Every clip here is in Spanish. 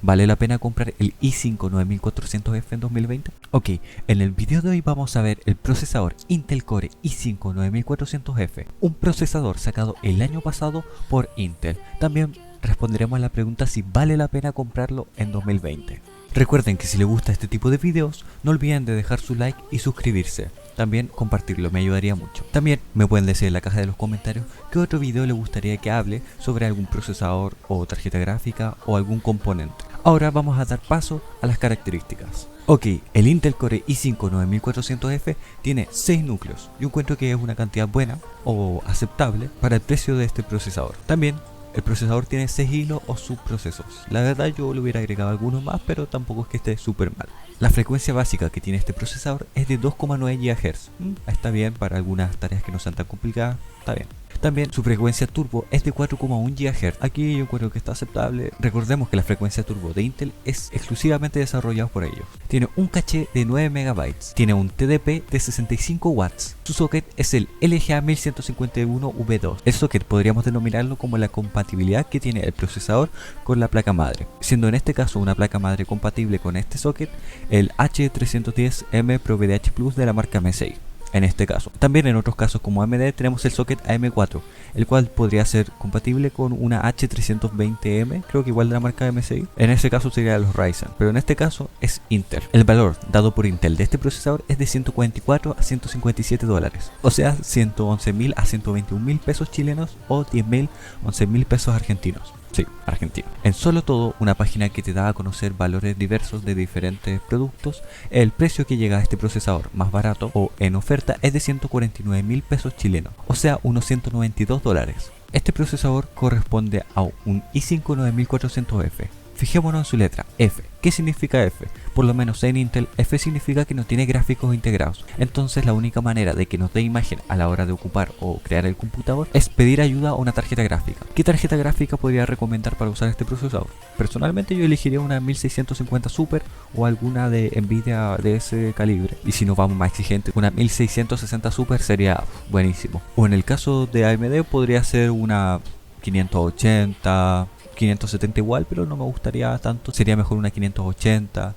¿Vale la pena comprar el i5 9400F en 2020? Ok, en el video de hoy vamos a ver el procesador Intel Core i5 9400F, un procesador sacado el año pasado por Intel. También responderemos a la pregunta si vale la pena comprarlo en 2020. Recuerden que si les gusta este tipo de videos, no olviden de dejar su like y suscribirse. También compartirlo, me ayudaría mucho. También me pueden decir en la caja de los comentarios qué otro video les gustaría que hable sobre algún procesador o tarjeta gráfica o algún componente. Ahora vamos a dar paso a las características. Ok, el Intel Core i5 9400F tiene 6 núcleos. Yo encuentro que es una cantidad buena o aceptable para el precio de este procesador. También el procesador tiene 6 hilos o subprocesos. La verdad yo le hubiera agregado algunos más, pero tampoco es que esté súper mal. La frecuencia básica que tiene este procesador es de 2,9 GHz. Está bien para algunas tareas que no sean tan complicadas, está bien. También su frecuencia turbo es de 4,1 GHz. Aquí yo creo que está aceptable. Recordemos que la frecuencia turbo de Intel es exclusivamente desarrollada por ellos. Tiene un caché de 9 MB. Tiene un TDP de 65 watts. Su socket es el LGA 1151V2. El socket podríamos denominarlo como la compatibilidad que tiene el procesador con la placa madre, siendo en este caso una placa madre compatible con este socket el H310M ProVDH Plus de la marca MSI. En este caso, también en otros casos como AMD tenemos el socket AM4, el cual podría ser compatible con una H320M, creo que igual de la marca MSI. En ese caso sería los Ryzen, pero en este caso es Intel. El valor dado por Intel de este procesador es de 144 a 157 dólares, o sea 111.000 a 121.000 pesos chilenos o 10.000, 11.000 pesos argentinos. Sí, argentino. En Solo Todo, una página que te da a conocer valores diversos de diferentes productos, el precio que llega a este procesador más barato o en oferta es de 149.000 pesos chilenos, o sea unos 192 dólares. Este procesador corresponde a un i5 9400F. Fijémonos en su letra, F. ¿Qué significa F? Por lo menos en Intel, F significa que no tiene gráficos integrados. Entonces la única manera de que nos dé imagen a la hora de ocupar o crear el computador es pedir ayuda a una tarjeta gráfica. ¿Qué tarjeta gráfica podría recomendar para usar este procesador? Personalmente yo elegiría una 1650 Super o alguna de Nvidia de ese calibre. Y si nos vamos más exigentes, una 1660 Super sería buenísimo. O en el caso de AMD podría ser una 580... 570 igual, pero no me gustaría tanto. Sería mejor una 580,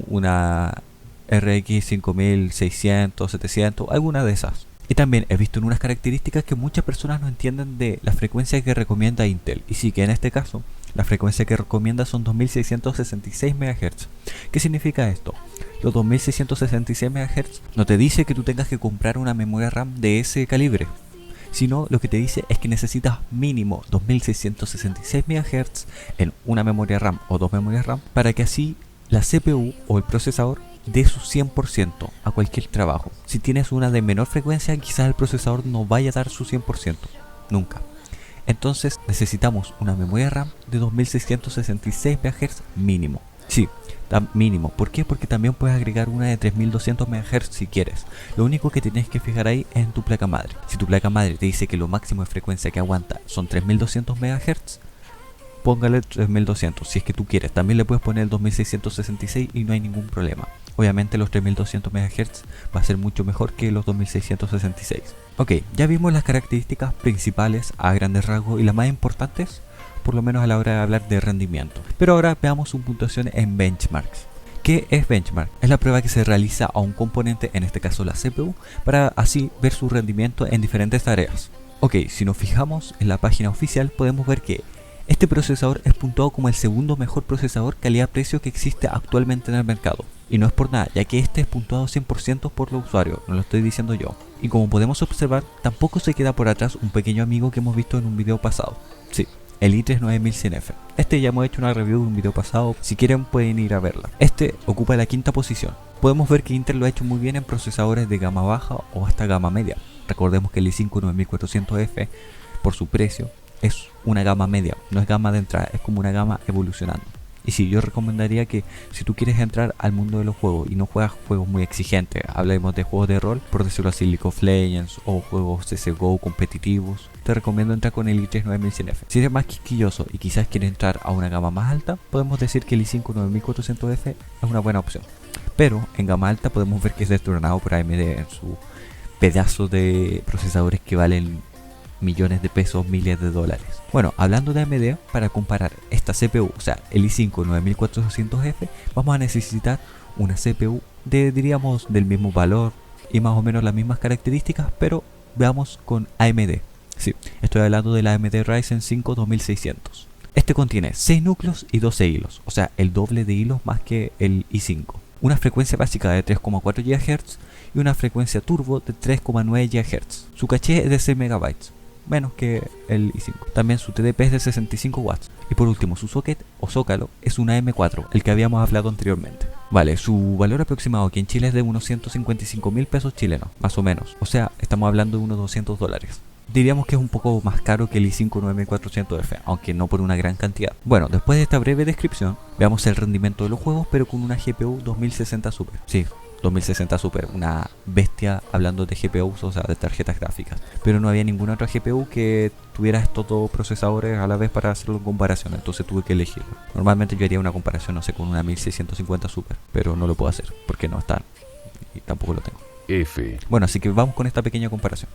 una RX 5600, 700, alguna de esas. Y también he visto en unas características que muchas personas no entienden de la frecuencia que recomienda Intel. Y sí que en este caso, la frecuencia que recomienda son 2666 MHz. ¿Qué significa esto? Los 2666 MHz no te dice que tú tengas que comprar una memoria RAM de ese calibre, sino lo que te dice es que necesitas mínimo 2666 MHz en una memoria RAM o dos memorias RAM para que así la CPU o el procesador dé su 100% a cualquier trabajo. Si tienes una de menor frecuencia, quizás el procesador no vaya a dar su 100%, nunca. Entonces necesitamos una memoria RAM de 2666 MHz mínimo. Sí, mínimo. ¿Por qué? Porque también puedes agregar una de 3200 MHz si quieres. Lo único que tienes que fijar ahí es en tu placa madre. Si tu placa madre te dice que lo máximo de frecuencia que aguanta son 3200 MHz, póngale 3200 si es que tú quieres. También le puedes poner el 2666 y no hay ningún problema. Obviamente los 3200 MHz va a ser mucho mejor que los 2666. Ok, ya vimos las características principales a grandes rasgos y las más importantes, por lo menos a la hora de hablar de rendimiento. Pero ahora veamos su puntuación en benchmarks. ¿Qué es benchmark? Es la prueba que se realiza a un componente, en este caso la CPU, para así ver su rendimiento en diferentes tareas. Ok, si nos fijamos en la página oficial podemos ver que este procesador es puntuado como el segundo mejor procesador calidad-precio que existe actualmente en el mercado. Y no es por nada, ya que este es puntuado 100% por los usuarios, no lo estoy diciendo yo. Y como podemos observar, tampoco se queda por atrás un pequeño amigo que hemos visto en un video pasado. Sí, el i3 9100F. Este ya hemos hecho una review de un video pasado, si quieren pueden ir a verla. Este ocupa la quinta posición. Podemos ver que Intel lo ha hecho muy bien en procesadores de gama baja o hasta gama media. Recordemos que el i5 9400F, por su precio, es una gama media, no es gama de entrada, es como una gama evolucionando. Y sí, yo recomendaría que si tú quieres entrar al mundo de los juegos y no juegas juegos muy exigentes, hablemos de juegos de rol, por decirlo así, League of Legends o juegos CSGO competitivos, te recomiendo entrar con el i3 9100F. Si eres más quisquilloso y quizás quieres entrar a una gama más alta, podemos decir que el i5 9400F es una buena opción. Pero en gama alta podemos ver que es destronado por AMD en su pedazo de procesadores que valen millones de pesos, miles de dólares. Bueno, hablando de AMD, para comparar esta CPU, o sea, el i5 9400F, vamos a necesitar una CPU diríamos, del mismo valor y más o menos las mismas características, pero veamos con AMD. Sí, estoy hablando de la AMD Ryzen 5 2600. Este contiene 6 núcleos y 12 hilos, o sea, el doble de hilos más que el i5. Una frecuencia básica de 3,4 GHz y una frecuencia turbo de 3,9 GHz. Su caché es de 6 MB, menos que el i5. También su TDP es de 65 watts. Y por último, su socket o zócalo es una M4, el que habíamos hablado anteriormente. Vale, su valor aproximado aquí en Chile es de unos 155.000 pesos chilenos, más o menos. O sea, estamos hablando de unos 200 dólares. Diríamos que es un poco más caro que el i5 9400F, aunque no por una gran cantidad. Bueno, después de esta breve descripción, veamos el rendimiento de los juegos, pero con una GPU 2060 Super. Sí, 2060 Super, una bestia hablando de GPUs, o sea, de tarjetas gráficas. Pero no había ninguna otra GPU que tuviera estos dos procesadores a la vez para hacerlo en comparación, entonces tuve que elegirlo. Normalmente yo haría una comparación, no sé, con una 1650 Super, pero no lo puedo hacer, porque no está, y tampoco lo tengo. Bueno, así que vamos con esta pequeña comparación.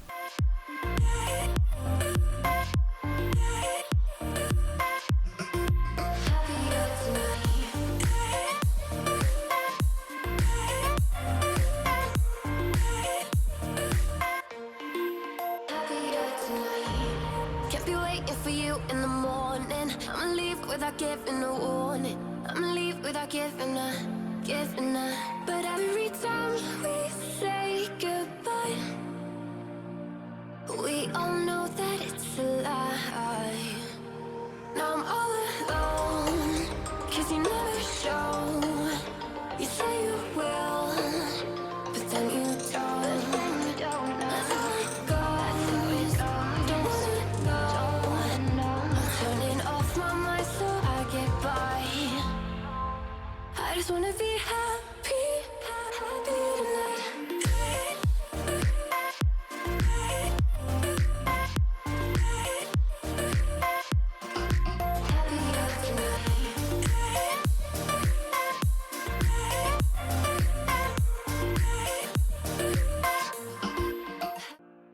Without giving a warning, I'ma leave without giving a. But every time we say goodbye, we all know that it's a lie. Now I'm all alone, 'cause you never show. You say you will, but then you don't. I just wanna be happy, happy tonight.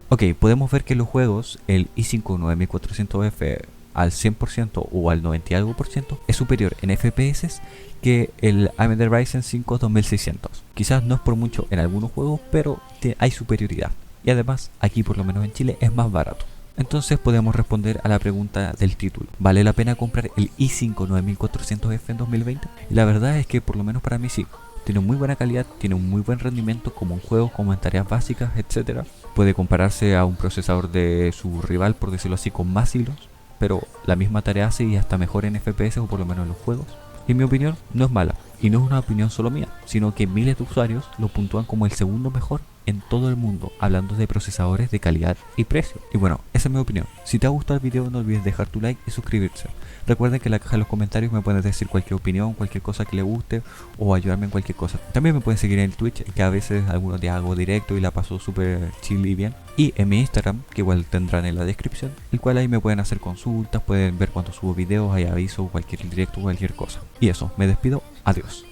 Ok, podemos ver que los juegos, el i5 9400F al 100% o al 90 y algo por ciento es superior en FPS que el AMD Ryzen 5 2600. Quizás no es por mucho en algunos juegos, pero hay superioridad. Y además, aquí por lo menos en Chile es más barato. Entonces podemos responder a la pregunta del título. ¿Vale la pena comprar el i5 9400F en 2020? Y la verdad es que por lo menos para mí sí. Tiene muy buena calidad, tiene un muy buen rendimiento como en juegos, como en tareas básicas, etc. Puede compararse a un procesador de su rival, por decirlo así, con más hilos, pero la misma tarea hace y hasta mejor en FPS o por lo menos en los juegos. Y en mi opinión no es mala, y no es una opinión solo mía, sino que miles de usuarios lo puntúan como el segundo mejor en todo el mundo, hablando de procesadores de calidad y precio. Y bueno, esa es mi opinión. Si te ha gustado el video no olvides dejar tu like y suscribirse. Recuerden que en la caja de los comentarios me puedes decir cualquier opinión, cualquier cosa que le guste o ayudarme en cualquier cosa. También me pueden seguir en el Twitch, que a veces algunos días hago directo y la paso súper chill y bien. Y en mi Instagram, que igual tendrán en la descripción, el cual ahí me pueden hacer consultas, pueden ver cuando subo videos, hay avisos, cualquier directo, cualquier cosa. Y eso, me despido, adiós.